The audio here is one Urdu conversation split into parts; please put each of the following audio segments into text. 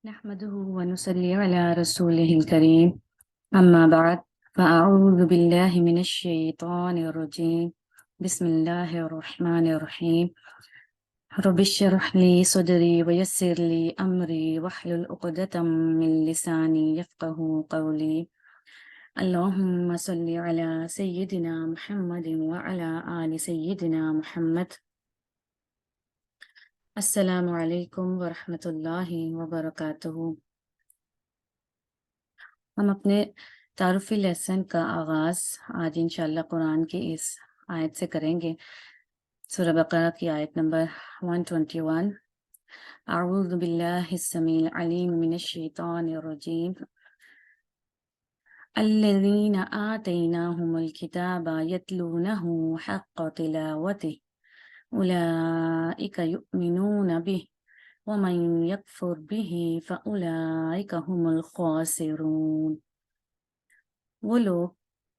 نحمده ونصلي على رسوله الكريم أما بعد فأعوذ بالله من الشيطان الرجيم بسم الله الرحمن الرحيم رب اشرح لي صدري ويسر لي أمري واحلل عقدة من لساني يفقه قولي اللهم صل على سيدنا محمد وعلى آل سيدنا محمد السلام علیکم ورحمۃ اللہ وبرکاتہ۔ ہم اپنے تعارفی لیسن کا آغاز آج انشاءاللہ قرآن کی اس آیت سے کریں گے، سورہ بقرہ کی آیت نمبر 121۔ اعوذ باللہ السمیع العلیم من الشیطان الرجیم الذین آتیناہم الکتاب یتلونہ حق تلاوتہ اولئک یؤمنون بہ ومن یکفر بہ فاولئک هم الخاسرون۔ وہ لوگ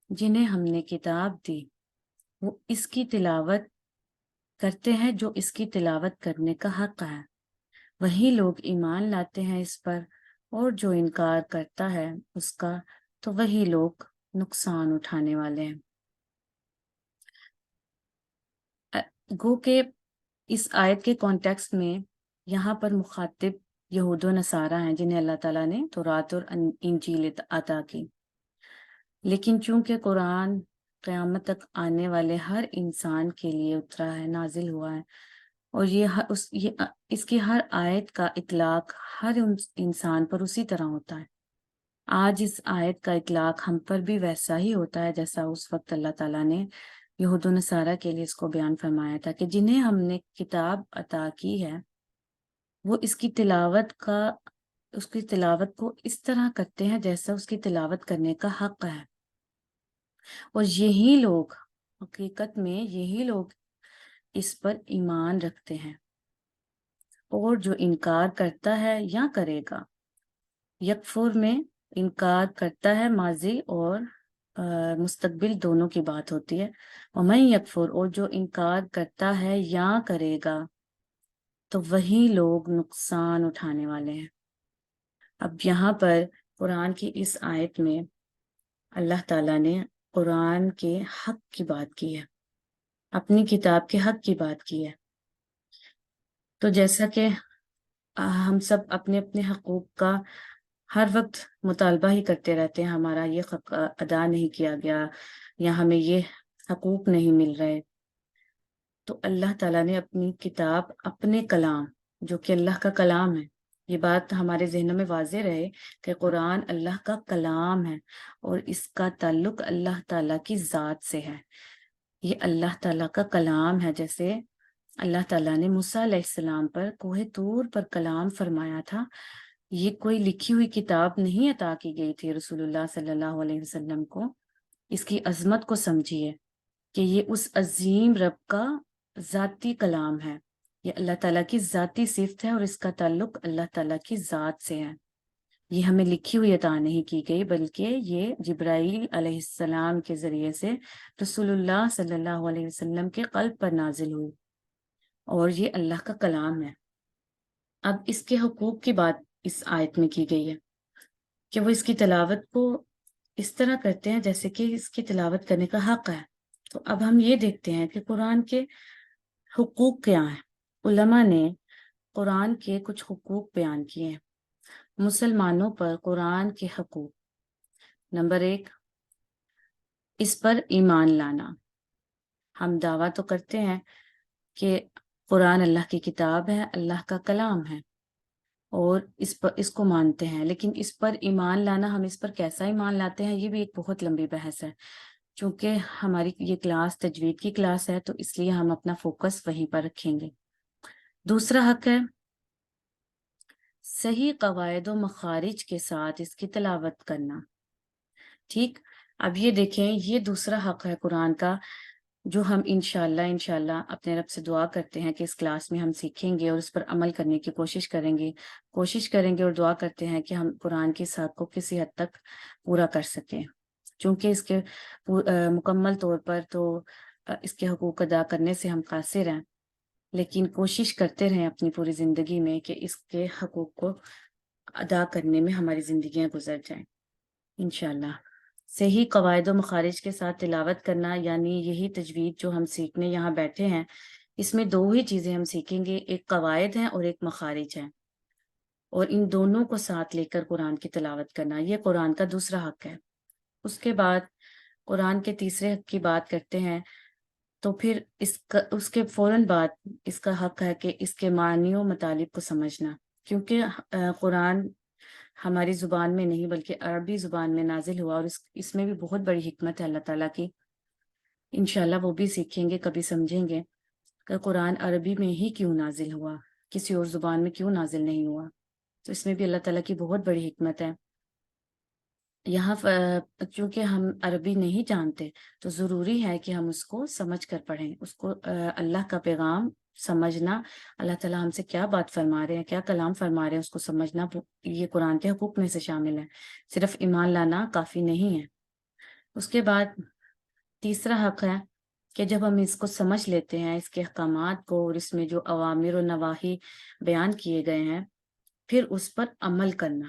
جنہیں ہم نے کتاب دی وہ اس کی تلاوت کرتے ہیں جو اس کی تلاوت کرنے کا حق ہے، وہی لوگ ایمان لاتے ہیں اس پر، اور جو انکار کرتا ہے اس کا تو وہی لوگ نقصان اٹھانے والے ہیں۔ گو کہ اس آیت کے کانٹیکسٹ میں یہاں پر مخاطب یہود و نصارہ ہیں جنہیں اللہ تعالیٰ نے تورات اور انجیل عطا کی، لیکن چونکہ قرآن قیامت تک آنے والے ہر انسان کے لیے اترا ہے، نازل ہوا ہے، اور اس کی ہر آیت کا اطلاق ہر انسان پر اسی طرح ہوتا ہے۔ آج اس آیت کا اطلاق ہم پر بھی ویسا ہی ہوتا ہے جیسا اس وقت اللہ تعالیٰ نے یہود و نصارہ کے لیے اس کو بیان فرمایا تھا کہ جنہیں ہم نے کتاب عطا کی ہے وہ اس کی تلاوت کو اس طرح کرتے ہیں جیسا اس کی تلاوت کرنے کا حق ہے، اور یہی لوگ حقیقت میں یہی لوگ اس پر ایمان رکھتے ہیں، اور جو انکار کرتا ہے یا کرے گا، یکفر میں انکار کرتا ہے ماضی اور مستقبل دونوں کی بات ہوتی ہے، ومن یکفر اور جو انکار کرتا ہے یا کرے گا تو وہی لوگ نقصان اٹھانے والے ہیں۔ اب یہاں پر قرآن کی اس آیت میں اللہ تعالیٰ نے قرآن کے حق کی بات کی ہے، اپنی کتاب کے حق کی بات کی ہے۔ تو جیسا کہ ہم سب اپنے اپنے حقوق کا ہر وقت مطالبہ ہی کرتے رہتے ہیں، ہمارا یہ حق ادا نہیں کیا گیا یا ہمیں یہ حقوق نہیں مل رہے، تو اللہ تعالیٰ نے اپنی کتاب، اپنے کلام جو کہ اللہ کا کلام ہے، یہ بات ہمارے ذہنوں میں واضح رہے کہ قرآن اللہ کا کلام ہے اور اس کا تعلق اللہ تعالیٰ کی ذات سے ہے۔ یہ اللہ تعالیٰ کا کلام ہے، جیسے اللہ تعالیٰ نے موسیٰ علیہ السلام پر کوہ طور پر کلام فرمایا تھا۔ یہ کوئی لکھی ہوئی کتاب نہیں عطا کی گئی تھی رسول اللہ صلی اللہ علیہ وسلم کو۔ اس کی عظمت کو سمجھیے کہ یہ اس عظیم رب کا ذاتی کلام ہے، یہ اللہ تعالیٰ کی ذاتی صفت ہے اور اس کا تعلق اللہ تعالیٰ کی ذات سے ہے۔ یہ ہمیں لکھی ہوئی عطا نہیں کی گئی، بلکہ یہ جبرائیل علیہ السلام کے ذریعے سے رسول اللہ صلی اللہ علیہ وسلم کے قلب پر نازل ہوئی، اور یہ اللہ کا کلام ہے۔ اب اس کے حقوق کی بات اس آیت میں کی گئی ہے کہ وہ اس کی تلاوت کو اس طرح کرتے ہیں جیسے کہ اس کی تلاوت کرنے کا حق ہے۔ تو اب ہم یہ دیکھتے ہیں کہ قرآن کے حقوق کیا ہیں۔ علماء نے قرآن کے کچھ حقوق بیان کیے ہیں۔ مسلمانوں پر قرآن کے حقوق: نمبر 1، اس پر ایمان لانا۔ ہم دعویٰ تو کرتے ہیں کہ قرآن اللہ کی کتاب ہے، اللہ کا کلام ہے، اور اس کو مانتے ہیں، لیکن اس پر ایمان لانا، ہم اس پر کیسا ایمان لاتے ہیں، یہ بھی ایک بہت لمبی بحث ہے۔ چونکہ ہماری یہ کلاس تجوید کی کلاس ہے تو اس لیے ہم اپنا فوکس وہیں پر رکھیں گے۔ دوسرا حق ہے صحیح قواعد و مخارج کے ساتھ اس کی تلاوت کرنا۔ ٹھیک، اب یہ دیکھیں، یہ دوسرا حق ہے قرآن کا جو ہم انشاءاللہ اپنے رب سے دعا کرتے ہیں کہ اس کلاس میں ہم سیکھیں گے اور اس پر عمل کرنے کی کوشش کریں گے اور دعا کرتے ہیں کہ ہم قرآن کے ساتھ کو کسی حد تک پورا کر سکیں، چونکہ اس کے مکمل طور پر تو اس کے حقوق ادا کرنے سے ہم قاصر ہیں، لیکن کوشش کرتے رہیں اپنی پوری زندگی میں کہ اس کے حقوق کو ادا کرنے میں ہماری زندگیاں گزر جائیں انشاءاللہ۔ صحیح قواعد و مخارج کے ساتھ تلاوت کرنا، یعنی یہی تجوید جو ہم سیکھنے یہاں بیٹھے ہیں، اس میں دو ہی چیزیں ہم سیکھیں گے، ایک قواعد ہیں اور ایک مخارج ہیں، اور ان دونوں کو ساتھ لے کر قرآن کی تلاوت کرنا، یہ قرآن کا دوسرا حق ہے۔ اس کے بعد قرآن کے تیسرے حق کی بات کرتے ہیں، تو پھر اس کے فوراً بعد اس کا حق ہے کہ اس کے معنی و مطالب کو سمجھنا، کیونکہ قرآن ہماری زبان میں نہیں بلکہ عربی زبان میں نازل ہوا، اور اس میں بھی بہت بڑی حکمت ہے اللہ تعالیٰ کی، انشاءاللہ وہ بھی سیکھیں گے، کبھی سمجھیں گے کہ قرآن عربی میں ہی کیوں نازل ہوا، کسی اور زبان میں کیوں نازل نہیں ہوا۔ تو اس میں بھی اللہ تعالیٰ کی بہت بڑی حکمت ہے۔ یہاں چونکہ ہم عربی نہیں جانتے تو ضروری ہے کہ ہم اس کو سمجھ کر پڑھیں، اس کو اللہ کا پیغام سمجھنا، اللہ تعالیٰ ہم سے کیا بات فرما رہے ہیں، کیا کلام فرما رہے ہیں، اس کو سمجھنا یہ قرآن کے حقوق میں سے شامل ہے، صرف ایمان لانا کافی نہیں ہے۔ اس کے بعد تیسرا حق ہے کہ جب ہم اس کو سمجھ لیتے ہیں، اس کے احکامات کو، اور اس میں جو اوامر و نواہی بیان کیے گئے ہیں، پھر اس پر عمل کرنا۔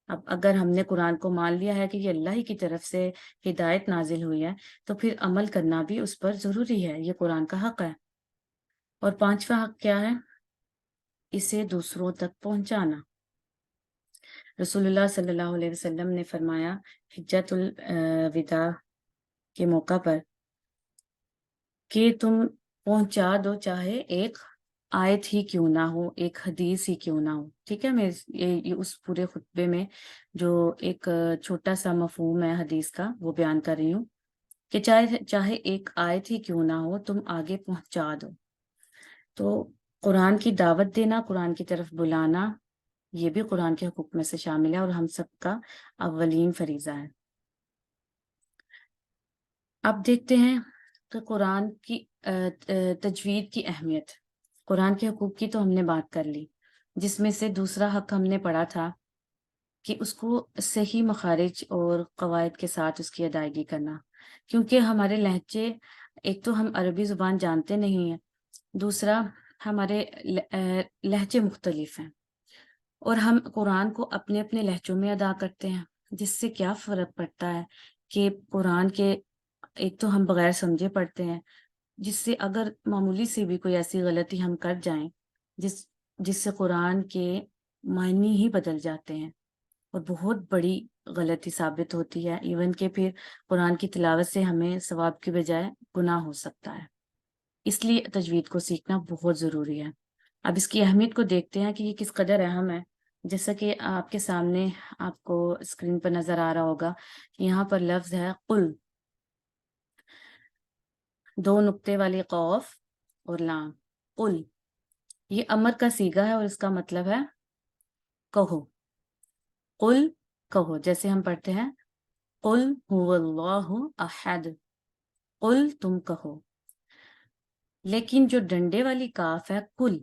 اب اگر ہم نے قرآن کو مان لیا ہے کہ یہ اللہ ہی کی طرف سے ہدایت نازل ہوئی ہے، تو پھر عمل کرنا بھی اس پر ضروری ہے، یہ قرآن کا حق ہے۔ اور پانچواں حق کیا ہے؟ اسے دوسروں تک پہنچانا۔ رسول اللہ صلی اللہ علیہ وسلم نے فرمایا حجۃ الوداع کے موقع پر کہ تم پہنچا دو، چاہے ایک آیت ہی کیوں نہ ہو، ایک حدیث ہی کیوں نہ ہو، ٹھیک ہے۔ میں یہ اس پورے خطبے میں جو ایک چھوٹا سا مفہوم ہے حدیث کا وہ بیان کر رہی ہوں کہ چاہے ایک آیت ہی کیوں نہ ہو، تم آگے پہنچا دو۔ تو قرآن کی دعوت دینا، قرآن کی طرف بلانا، یہ بھی قرآن کے حقوق میں سے شامل ہے اور ہم سب کا اولین فریضہ ہے۔ اب دیکھتے ہیں کہ قرآن کی تجوید کی اہمیت۔ قرآن کے حقوق کی تو ہم نے بات کر لی، جس میں سے دوسرا حق ہم نے پڑھا تھا کہ اس کو صحیح مخارج اور قواعد کے ساتھ اس کی ادائیگی کرنا، کیونکہ ہمارے لہجے، ایک تو ہم عربی زبان جانتے نہیں ہیں، دوسرا ہمارے لہجے مختلف ہیں، اور ہم قرآن کو اپنے اپنے لہجوں میں ادا کرتے ہیں، جس سے کیا فرق پڑتا ہے کہ قرآن کے ایک تو ہم بغیر سمجھے پڑھتے ہیں، جس سے اگر معمولی سی بھی کوئی ایسی غلطی ہم کر جائیں جس سے قرآن کے معنی ہی بدل جاتے ہیں اور بہت بڑی غلطی ثابت ہوتی ہے، ایون کہ پھر قرآن کی تلاوت سے ہمیں ثواب کی بجائے گناہ ہو سکتا ہے۔ اس لیے تجوید کو سیکھنا بہت ضروری ہے۔ اب اس کی اہمیت کو دیکھتے ہیں کہ یہ کس قدر اہم ہے۔ جیسا کہ آپ کے سامنے آپ کو اسکرین پر نظر آ رہا ہوگا، یہاں پر لفظ ہے قل، دو نقطے والی قوف اور لام، قل، یہ امر کا صیغہ ہے اور اس کا مطلب ہے کہو۔ قل، کہو، جیسے ہم پڑھتے ہیں قل هو اللہ احد، قل، تم کہو۔ لیکن جو ڈنڈے والی کاف ہے کل،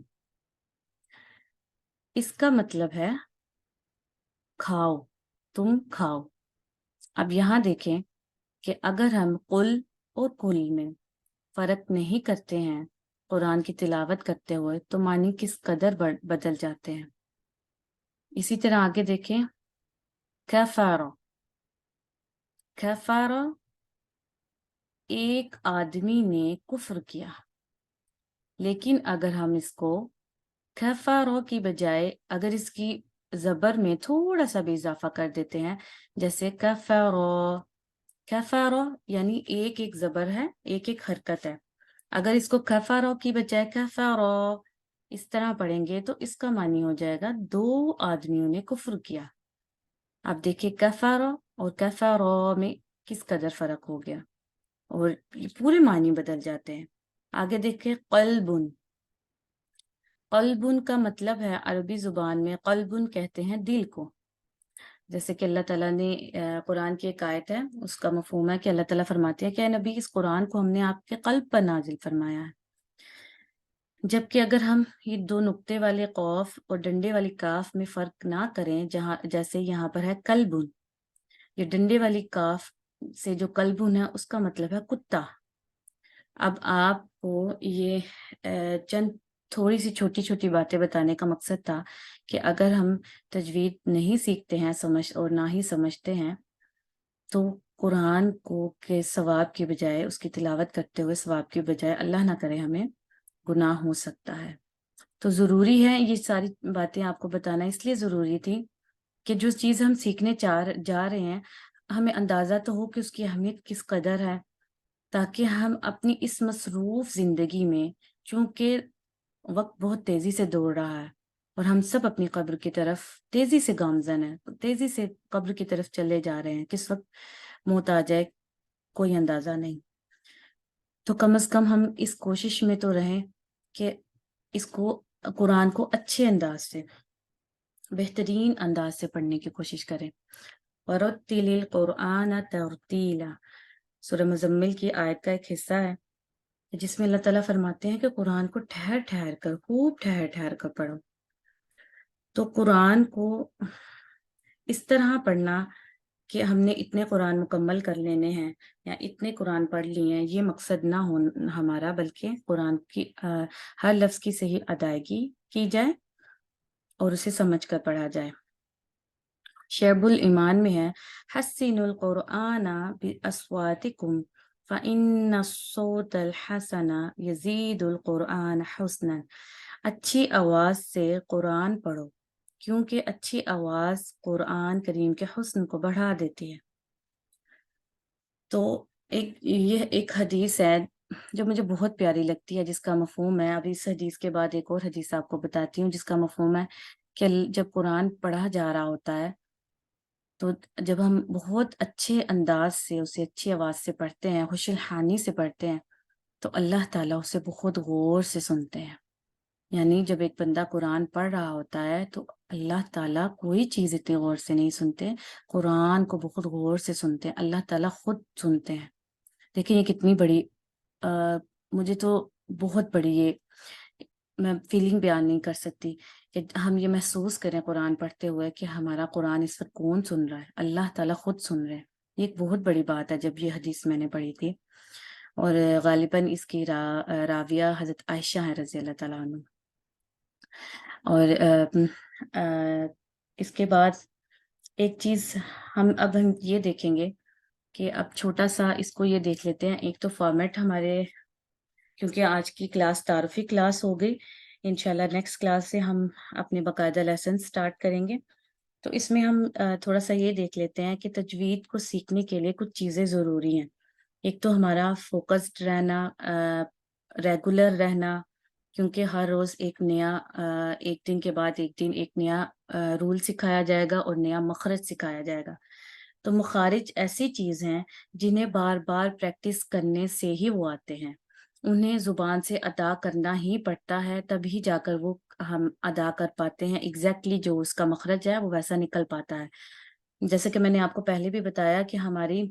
اس کا مطلب ہے کھاؤ، تم کھاؤ۔ اب یہاں دیکھیں کہ اگر ہم قل اور کل میں فرق نہیں کرتے ہیں قرآن کی تلاوت کرتے ہوئے، تو معنی کس قدر بدل جاتے ہیں۔ اسی طرح آگے دیکھیں کفارہ، کفارہ، ایک آدمی نے کفر کیا، لیکن اگر ہم اس کو کفارہ کی بجائے اگر اس کی زبر میں تھوڑا سا بھی اضافہ کر دیتے ہیں، جیسے کفارہ، کفارہ یعنی ایک ایک زبر ہے، ایک ایک حرکت ہے، اگر اس کو کفارہ کی بجائے کفارہ اس طرح پڑھیں گے تو اس کا معنی ہو جائے گا دو آدمیوں نے کفر کیا۔ اب دیکھیں کفارہ اور کفارہ میں کس قدر فرق ہو گیا اور پورے معنی بدل جاتے ہیں۔ آگے دیکھیں قلبن، قلبن کا مطلب ہے عربی زبان میں، قلبن کہتے ہیں دل کو، جیسے کہ اللہ تعالیٰ نے قرآن کی ایک آیت ہے، اس کا مفہوم ہے کہ اللہ تعالیٰ فرماتے ہیں کہ اے نبی، اس قرآن کو ہم نے آپ کے قلب پر نازل فرمایا ہے۔ جبکہ اگر ہم یہ دو نقطے والے قوف اور ڈنڈے والی کاف میں فرق نہ کریں، جیسے یہاں پر ہے کلبن، یہ ڈنڈے والی کاف سے جو کلبن ہے اس کا مطلب ہے کتا۔ اب آپ کو یہ چند تھوڑی سی چھوٹی چھوٹی باتیں بتانے کا مقصد تھا کہ اگر ہم تجوید نہیں سیکھتے ہیں اور نہ ہی سمجھتے ہیں تو قرآن کو کے ثواب کی بجائے، اس کی تلاوت کرتے ہوئے ثواب کی بجائے اللہ نہ کرے ہمیں گناہ ہو سکتا ہے۔ تو ضروری ہے یہ ساری باتیں آپ کو بتانا، اس لیے ضروری تھی کہ جو چیز ہم سیکھنے جا رہے ہیں ہمیں اندازہ تو ہو کہ اس کی اہمیت کس قدر ہے، تاکہ ہم اپنی اس مصروف زندگی میں، چونکہ وقت بہت تیزی سے دوڑ رہا ہے اور ہم سب اپنی قبر کی طرف تیزی سے گامزن ہیں، تیزی سے قبر کی طرف چلے جا رہے ہیں، کس وقت موت آ جائے کوئی اندازہ نہیں۔ تو کم از کم ہم اس کوشش میں تو رہیں کہ اس کو، قرآن کو اچھے انداز سے، بہترین انداز سے پڑھنے کی کوشش کریں۔ وَرَتِّلِ الْقُرْآنَ تَرْتِيلًا، سورہ مزمل کی آیت کا ایک حصہ ہے جس میں اللہ تعالیٰ فرماتے ہیں کہ قرآن کو ٹھہر ٹھہر کر، خوب ٹھہر ٹھہر کر پڑھو۔ تو قرآن کو اس طرح پڑھنا کہ ہم نے اتنے قرآن مکمل کر لینے ہیں یا اتنے قرآن پڑھ لیے ہیں، یہ مقصد نہ ہو ہمارا، بلکہ قرآن کی ہر لفظ کی صحیح ادائیگی کی جائے اور اسے سمجھ کر پڑھا جائے۔ شعب الایمان میں ہے حسن القرآن بأصواتکم فإن الصوت الحسن یزید القرآن حسنا، اچھی آواز سے قرآن پڑھو کیونکہ اچھی آواز قرآن کریم کے حسن کو بڑھا دیتی ہے۔ تو یہ ایک حدیث ہے جو مجھے بہت پیاری لگتی ہے، جس کا مفہوم ہے، ابھی اس حدیث کے بعد ایک اور حدیث آپ کو بتاتی ہوں جس کا مفہوم ہے کہ جب قرآن پڑھا جا رہا ہوتا ہے تو جب ہم بہت اچھے انداز سے اسے اچھی آواز سے پڑھتے ہیں، خوش الحانی سے پڑھتے ہیں، تو اللہ تعالیٰ اسے بہت غور سے سنتے ہیں۔ یعنی جب ایک بندہ قرآن پڑھ رہا ہوتا ہے تو اللہ تعالیٰ کوئی چیز اتنی غور سے نہیں سنتے، قرآن کو بہت غور سے سنتے ہیں، اللہ تعالیٰ خود سنتے ہیں۔ دیکھیں یہ کتنی بڑی مجھے تو بہت بڑی یہ میں فیلنگ بیان نہیں کر سکتی کہ ہم یہ محسوس کریں قرآن پڑھتے ہوئے کہ ہمارا قرآن اس وقت کون سن رہا ہے، اللہ تعالیٰ خود سن رہے ہیں۔ یہ ایک بہت بڑی بات ہے جب یہ حدیث میں نے پڑھی تھی، اور غالباً اس کی راویہ حضرت عائشہ ہیں رضی اللہ تعالیٰ عنہ۔ اور اس کے بعد ایک چیز ہم یہ دیکھیں گے کہ اب چھوٹا سا اس کو یہ دیکھ لیتے ہیں۔ ایک تو فارمیٹ ہمارے، کیونکہ آج کی کلاس تعارفی کلاس ہو گئی، انشاءاللہ نیکسٹ کلاس سے ہم اپنے باقاعدہ لیسن سٹارٹ کریں گے، تو اس میں ہم تھوڑا سا یہ دیکھ لیتے ہیں کہ تجوید کو سیکھنے کے لیے کچھ چیزیں ضروری ہیں۔ ایک تو ہمارا فوکسڈ رہنا، ریگولر رہنا، کیونکہ ہر روز ایک نیا ایک دن کے بعد ایک دن ایک نیا رول سکھایا جائے گا اور نیا مخرج سکھایا جائے گا۔ تو مخارج ایسی چیز ہیں جنہیں بار بار پریکٹس کرنے سے ہی وہ آتے ہیں، انہیں زبان سے ادا کرنا ہی پڑتا ہے، تبھی جا کر وہ ہم ادا کر پاتے ہیں، ایگزیکٹلی جو اس کا مخرج ہے وہ ویسا نکل پاتا ہے۔ جیسے کہ میں نے آپ کو پہلے بھی بتایا کہ ہماری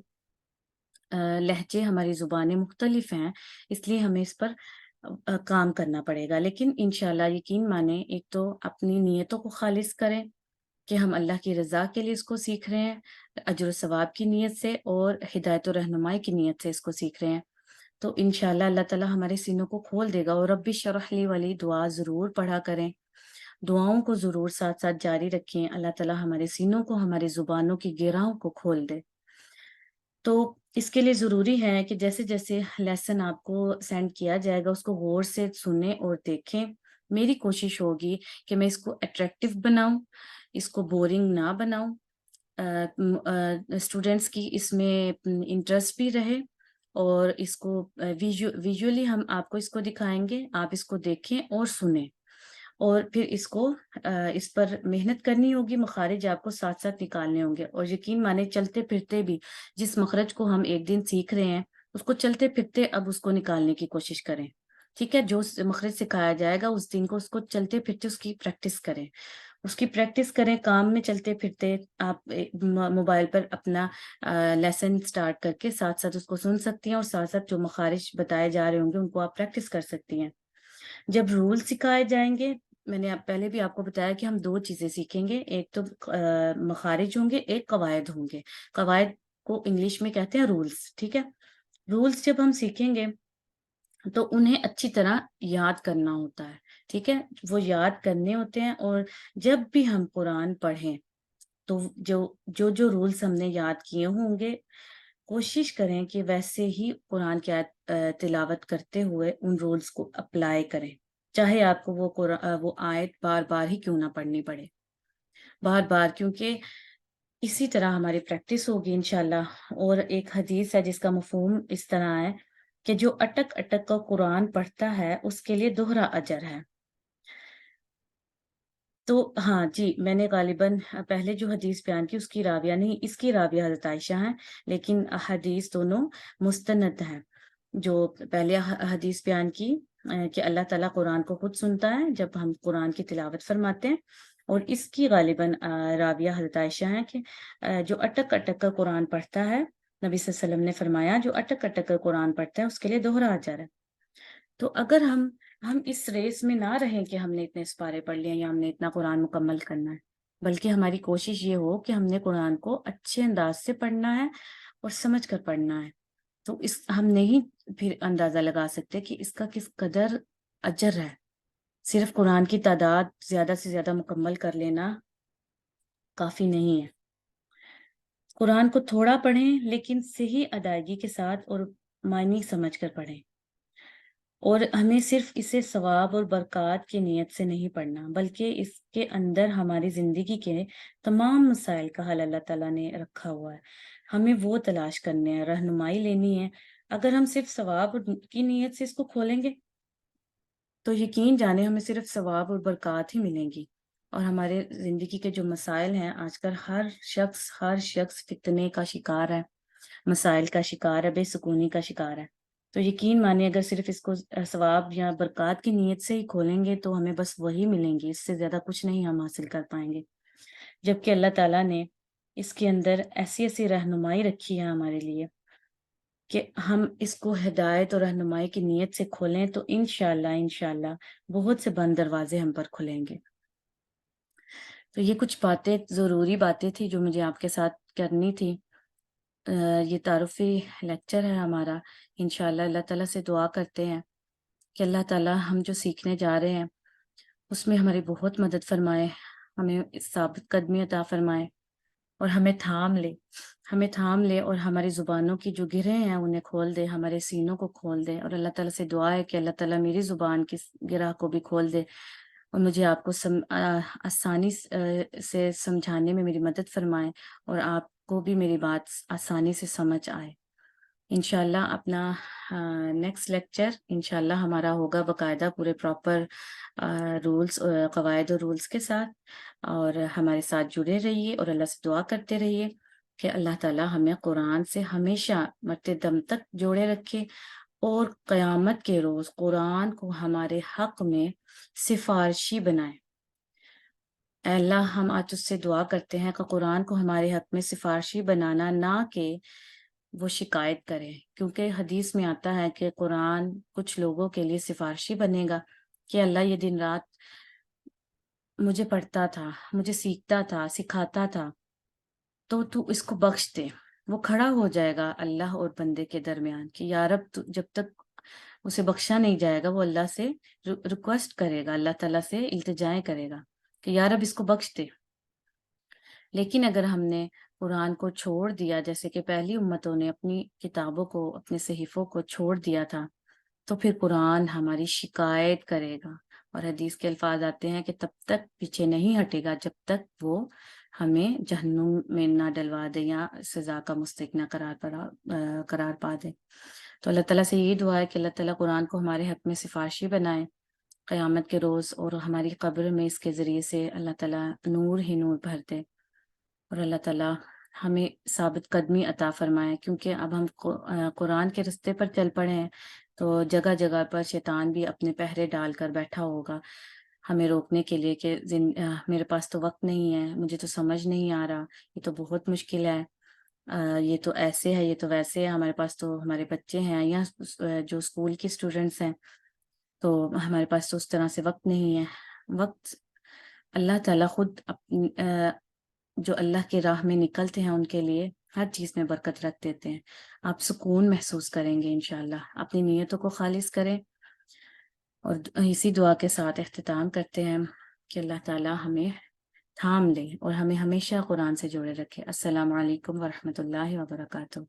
لہجے، ہماری زبانیں مختلف ہیں، اس لیے ہمیں اس پر کام کرنا پڑے گا، لیکن انشاءاللہ یقین مانیں، ایک تو اپنی نیتوں کو خالص کریں کہ ہم اللہ کی رضا کے لیے اس کو سیکھ رہے ہیں، اجر و ثواب کی نیت سے اور ہدایت و رہنمائی کی نیت سے اس کو سیکھ رہے ہیں، تو انشاءاللہ اللہ تعالیٰ ہمارے سینوں کو کھول دے گا۔ اور رب اشرح لی والی دعا ضرور پڑھا کریں، دعاؤں کو ضرور ساتھ ساتھ جاری رکھیں، اللہ تعالیٰ ہمارے سینوں کو، ہماری زبانوں کی گرہوں کو کھول دے۔ تو اس کے لیے ضروری ہے کہ جیسے جیسے لیسن آپ کو سینڈ کیا جائے گا اس کو غور سے سنیں اور دیکھیں۔ میری کوشش ہوگی کہ میں اس کو اٹریکٹیو بناؤں، اس کو بورنگ نہ بناؤں، اسٹوڈینٹس کی اس میں انٹرسٹ بھی رہے، اور اس کو ویژولی ہم آپ کو اس کو دکھائیں گے، آپ اس کو دیکھیں اور سنیں، اور پھر اس کو اس پر محنت کرنی ہوگی، مخارج آپ کو ساتھ ساتھ نکالنے ہوں گے، اور یقین مانے چلتے پھرتے بھی جس مخرج کو ہم ایک دن سیکھ رہے ہیں اس کو چلتے پھرتے اب اس کو نکالنے کی کوشش کریں، ٹھیک ہے؟ جو مخرج سکھایا جائے گا اس دن کو اس کو چلتے پھرتے اس کی پریکٹس کریں، اس کی پریکٹس کریں، کام میں چلتے پھرتے آپ موبائل پر اپنا لیسن سٹارٹ کر کے ساتھ ساتھ اس کو سن سکتی ہیں، اور ساتھ ساتھ جو مخارج بتائے جا رہے ہوں گے ان کو آپ پریکٹس کر سکتی ہیں۔ جب رول سکھائے جائیں گے، میں نے پہلے بھی آپ کو بتایا کہ ہم دو چیزیں سیکھیں گے، ایک تو مخارج ہوں گے، ایک قواعد ہوں گے۔ قواعد کو انگلش میں کہتے ہیں رولز، ٹھیک ہے؟ رولز جب ہم سیکھیں گے تو انہیں اچھی طرح یاد کرنا ہوتا ہے، ٹھیک ہے، وہ یاد کرنے ہوتے ہیں، اور جب بھی ہم قرآن پڑھیں تو جو رولز ہم نے یاد کیے ہوں گے، کوشش کریں کہ ویسے ہی قرآن کی آیت تلاوت کرتے ہوئے ان رولز کو اپلائی کریں، چاہے آپ کو وہ آیت بار بار ہی کیوں نہ پڑھنی پڑے، بار بار، کیونکہ اسی طرح ہماری پریکٹس ہوگی انشاءاللہ۔ اور ایک حدیث ہے جس کا مفہوم اس طرح ہے کہ جو اٹک اٹک کا قرآن پڑھتا ہے اس کے لیے دوہرا اجر ہے۔ تو ہاں جی، میں نے غالباً پہلے جو حدیث بیان کی اس کی راویہ نہیں، اس کی راویہ حضرت عائشہ ہیں، لیکن حدیث دونوں مستند ہیں۔ جو پہلے حدیث بیان کی کہ اللہ تعالیٰ قرآن کو خود سنتا ہے جب ہم قرآن کی تلاوت فرماتے ہیں، اور اس کی غالباً راویہ حضرت عائشہ ہیں کہ جو اٹک اٹک کا قرآن پڑھتا ہے، نبی صلی اللہ علیہ وسلم نے فرمایا جو اٹک اٹک کا قرآن پڑھتا ہے اس کے لیے دوہرا اجر ہے۔ تو اگر ہم اس ریس میں نہ رہیں کہ ہم نے اتنے سپارے پڑھ لیے یا ہم نے اتنا قرآن مکمل کرنا ہے، بلکہ ہماری کوشش یہ ہو کہ ہم نے قرآن کو اچھے انداز سے پڑھنا ہے اور سمجھ کر پڑھنا ہے، تو ہم نہیں پھر اندازہ لگا سکتے کہ اس کا کس قدر اجر ہے۔ صرف قرآن کی تعداد زیادہ سے زیادہ مکمل کر لینا کافی نہیں ہے۔ قرآن کو تھوڑا پڑھیں لیکن صحیح ادائیگی کے ساتھ اور معنی سمجھ کر پڑھیں، اور ہمیں صرف اسے ثواب اور برکات کی نیت سے نہیں پڑھنا، بلکہ اس کے اندر ہماری زندگی کے تمام مسائل کا حل اللہ تعالیٰ نے رکھا ہوا ہے، ہمیں وہ تلاش کرنے ہیں، رہنمائی لینی ہے۔ اگر ہم صرف ثواب کی نیت سے اس کو کھولیں گے تو یقین جانے ہمیں صرف ثواب اور برکات ہی ملیں گی، اور ہمارے زندگی کے جو مسائل ہیں، آج کل ہر شخص فتنے کا شکار ہے، مسائل کا شکار ہے، بے سکونی کا شکار ہے۔ تو یقین مانے اگر صرف اس کو ثواب یا برکات کی نیت سے ہی کھولیں گے تو ہمیں بس وہی ملیں گے، اس سے زیادہ کچھ نہیں ہم حاصل کر پائیں گے، جبکہ اللہ تعالیٰ نے اس کے اندر ایسی ایسی رہنمائی رکھی ہے ہمارے لیے کہ ہم اس کو ہدایت اور رہنمائی کی نیت سے کھولیں تو انشاءاللہ بہت سے بند دروازے ہم پر کھلیں گے۔ تو یہ کچھ باتیں، ضروری باتیں تھی جو مجھے آپ کے ساتھ کرنی تھی۔ یہ تعارفی لیکچر ہے ہمارا، انشاءاللہ اللہ تعالیٰ سے دعا کرتے ہیں کہ اللہ تعالیٰ ہم جو سیکھنے جا رہے ہیں اس میں ہماری بہت مدد فرمائے، ہمیں ثابت قدمی عطا فرمائے، اور ہمیں تھام لے اور ہماری زبانوں کی جو گرہیں ہیں انہیں کھول دے، ہمارے سینوں کو کھول دے، اور اللہ تعالیٰ سے دعا ہے کہ اللہ تعالیٰ میری زبان کی گرہ کو بھی کھول دے اور مجھے آپ کو آسانی سے سمجھانے میں میری مدد فرمائے، اور آپ کو بھی میری بات آسانی سے سمجھ آئے۔ انشاءاللہ اپنا نیکسٹ لیکچر انشاءاللہ ہمارا ہوگا باقاعدہ پورے پراپر رولز، قواعد اور رولز کے ساتھ، اور ہمارے ساتھ جڑے رہیے اور اللہ سے دعا کرتے رہیے کہ اللہ تعالیٰ ہمیں قرآن سے ہمیشہ مرتے دم تک جوڑے رکھے، اور قیامت کے روز قرآن کو ہمارے حق میں سفارشی بنائے۔ اے اللہ، ہم آج اس سے دعا کرتے ہیں کہ قرآن کو ہمارے حق میں سفارشی بنانا، نہ کہ وہ شکایت کرے، کیونکہ حدیث میں آتا ہے کہ قرآن کچھ لوگوں کے لیے سفارشی بنے گا کہ اللہ یہ دن رات مجھے پڑھتا تھا، مجھے سیکھتا تھا، سکھاتا تھا، تو اس کو بخش دے۔ وہ کھڑا ہو جائے گا اللہ اور بندے کے درمیان کہ یا رب، جب تک اسے بخشا نہیں جائے گا وہ اللہ سے ریکویسٹ کرے گا، اللہ تعالیٰ سے التجائیں کرے گا کہ یا رب اس کو بخش دے۔ لیکن اگر ہم نے قرآن کو چھوڑ دیا، جیسے کہ پہلی امتوں نے اپنی کتابوں کو، اپنے صحیفوں کو چھوڑ دیا تھا، تو پھر قرآن ہماری شکایت کرے گا، اور حدیث کے الفاظ آتے ہیں کہ تب تک پیچھے نہیں ہٹے گا جب تک وہ ہمیں جہنم میں نہ ڈلوا دے یا سزا کا مستحق نہ قرار پا دے۔ تو اللہ تعالیٰ سے یہ دعا ہے کہ اللہ تعالیٰ قرآن کو ہمارے حق میں سفارشی بنائے قیامت کے روز، اور ہماری قبر میں اس کے ذریعے سے اللہ تعالیٰ نور ہی نور بھر دے، اور اللہ تعالیٰ ہمیں ثابت قدمی عطا فرمائے، کیونکہ اب ہم قرآن کے رستے پر چل پڑے ہیں تو جگہ جگہ پر شیطان بھی اپنے پہرے ڈال کر بیٹھا ہوگا ہمیں روکنے کے لیے کہ میرے پاس تو وقت نہیں ہے، مجھے تو سمجھ نہیں آ رہا، یہ تو بہت مشکل ہے، یہ تو ایسے ہے، یہ تو ویسے ہے، ہمارے پاس تو ہمارے بچے ہیں یا جو اسکول کی اسٹوڈنٹس ہیں تو ہمارے پاس تو اس طرح سے وقت نہیں ہے۔ وقت اللہ تعالیٰ خود جو اللہ کی راہ میں نکلتے ہیں ان کے لیے ہر چیز میں برکت رکھ دیتے ہیں۔ آپ سکون محسوس کریں گے انشاءاللہ۔ اپنی نیتوں کو خالص کریں اور اسی دعا کے ساتھ اختتام کرتے ہیں کہ اللہ تعالیٰ ہمیں تھام لے اور ہمیں ہمیشہ قرآن سے جوڑے رکھے۔ السلام علیکم ورحمۃ اللہ وبرکاتہ۔